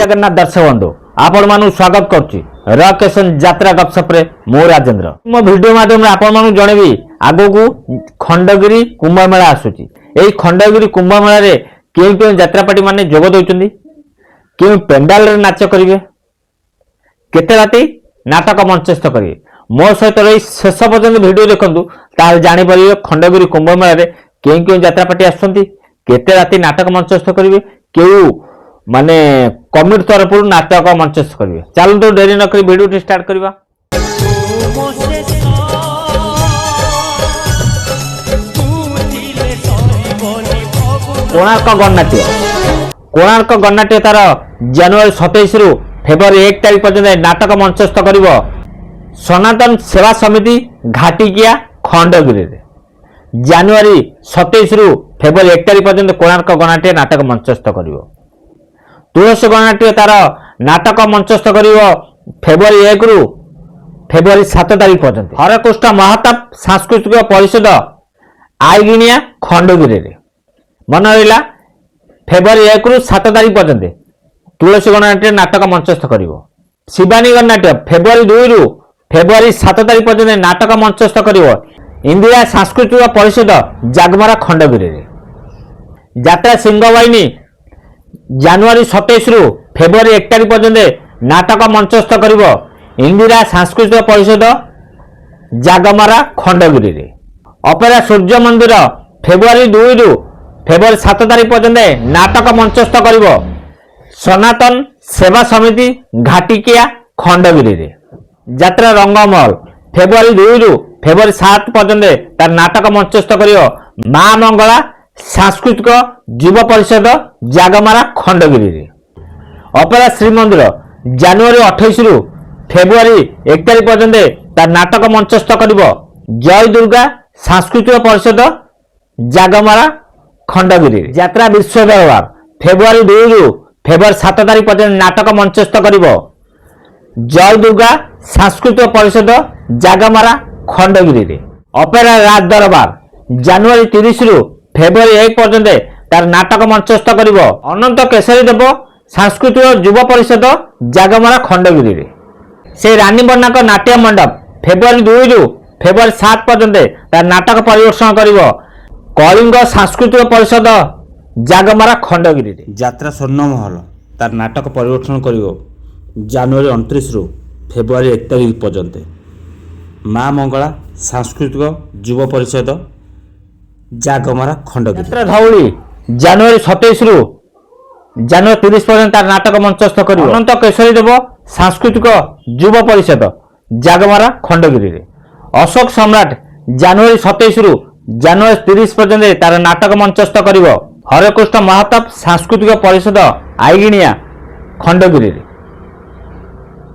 जगन्नाथ दर्शक बंधु आपण मानु स्वागत करछि रकेशन यात्रा गपसप रे मो राजेंद्र मो वीडियो माध्यम रे आपण मानु जणेबी आगो को खंडगिरी कुंभ मेला आसुछि एई खंडगिरी कुंभ मेला रे केउ केउ यात्रापाटी माने जोग दोचंदी केउ पेंडाल रे नाच करिवे केते राती नाटक मंचस्थ करिवे मो सहित रही शेष पर्यंत वीडियो देखंतु तार जानि परिवे खंडगिरी कुंभ मेला रे केउ केउ यात्रापाटी आसुछंती केते राती नाटक मंचस्थ करिवे केउ माने कमिटी तरफ नाटक मंचस्थ करिवे चलो तो देरी न करी वीडियो स्टार्ट करबा। कोणार्क गणनाट्य तार जनवरी 27 रु फेब्रुआरी 1 तारिख पर्यंत नाटक मंचस्थ करिवो सनातन सेवा समिति घाटिकिया खंडगिरी रे जनवरी 27 रु फेब्रुआरी 1 तारिख पर्यंत कोणार्क गणनाट्य नाटक मंचस्थ करिवो तुलसी गणनाट्य तार नाटक मंचस्थ करिवो फेब्रुआरी 1 रु फेब्रुआरी 7 तारिख पर्यंत हरकृष्ण महाताप सांस्कृतिक परिषद आईगिणिया खंडगिरी रे मन रहा फेब्रुआरी 1 रु 7 तारिख पर्यंत तुलसी गणनाट्य नाटक मंचस्थ करिवो शिवानी गणनाट्य फेब्रुआरी 2 रु फेब्रुआरी 7 तारिख पर्यंत नाटक मंचस्थ करिवो इंदिरा सांस्कृतिक परिषद जागमरा खंडगिरी रे यात्रा सिंहवाहिनी जनवरी 27 रु फेब्रुआरी 1 तारिख पर्यंत नाटक मंचस्थ करिवो इंदिरा सांस्कृतिक परिषद जागमरा खंडगिरी रे अपेरा सूर्य मंदिर फेब्रुआरी 2 रु फेब्रुआरी 7 तारिख पर्यंत नाटक मंचस्थ करिवो सनातन सेवा समिति घाटिकिया खंडगिरी रे यात्रा रंगमहल फेब्रुआरी 2 रु फेब्रुआरी 7 पर्यंत तार नाटक मंचस्थ करिवो मां मंगला सांस्कृतिक युवा परिषद जागमारा खंडगिरी रे अपेरा श्रीमंदिर जनवरी 28 रु फेब्रुआरी 1 तारिख पर्यंत तार नाटक मंचस्थ करिवो जय दुर्गा सांस्कृतिक परिषद जागमारा खंडगिरी यात्रा विश्व दरबार फेब्रुआरी 2 रु फेब्रुआरी 7 तारिख पर्यंत नाटक मंचस्थ करिवो जय दुर्गा सांस्कृतिक परिषद जागमारा खंडगिरी रे अपेरा राज दरबार जनवरी 30 रु फेब्रुआरी 1 पर्यंत तार नाटक मंचस्थ करिवो अनंत केशरी देव सांस्कृतिक युवा परिषद जागमारा खंडगिरी रे से रानी बन्नाक नाट्य मंडप फेब्रुआरी 2 रु फेब्रुआरी 7 पर्यंत तार नाटक परिवेषण करिवो कलिंग सांस्कृतिक परिषद जागमारा खंडगिरी रे यात्रा स्वर्णमहल तार नाटक परिवेषण करिवो जनवरी 29 रु फेब्रुआरी 1 तारिख पर्यंत मां मंगला सांस्कृतिक युवा परिषद जागमारा खंडगिरी यात्रा धौली जनवरी 27 रु जनवरी 30 पर्यंत तार नाटक मंचस्थ करिवो अनंत केशरी देव सांस्कृतिक युवा परिषद जागमारा खंडगिरी रे अशोक सम्राट जनवरी 27 रु जनवरी 30 पर्यंत तार नाटक मंचस्थ करिवो हरकृष्ण महाताप सांस्कृतिक परिषद आईगिणिया खंडगिरी रे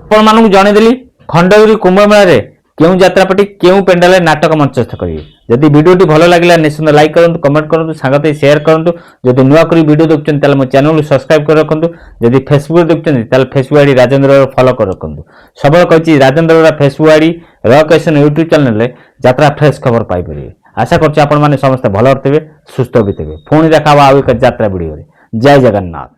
आपण मानू जणेदेली खंडगिरी कुंभ मेला रे केउ यात्रापाटी केउ पेंडाल नाटक मंचस्थ करिवे जदि वीडियोटी भलो लागिला निश्चित लाइक करंतु कमेंट करंतु सांगते शेयर करंतु जदि नुआ करी वीडियो देखछन ताले मो चैनल सब्सक्राइब कर रखंतु जदि फेसबुक देखछन ताले फेसबुक आईडी राजेंद्र फॉलो कर रखंतु सबल कहछि राजेंद्र फेसबुक आईडी रकेशन यूट्यूब चैनल रे यात्रा फ्रेश खबर पाई परिवे आशा करछि आपण माने समस्त भलो रहबे सुस्थ भी थेबे पुणी देखाबा आ एक यात्रा वीडियो रे जय जगन्नाथ।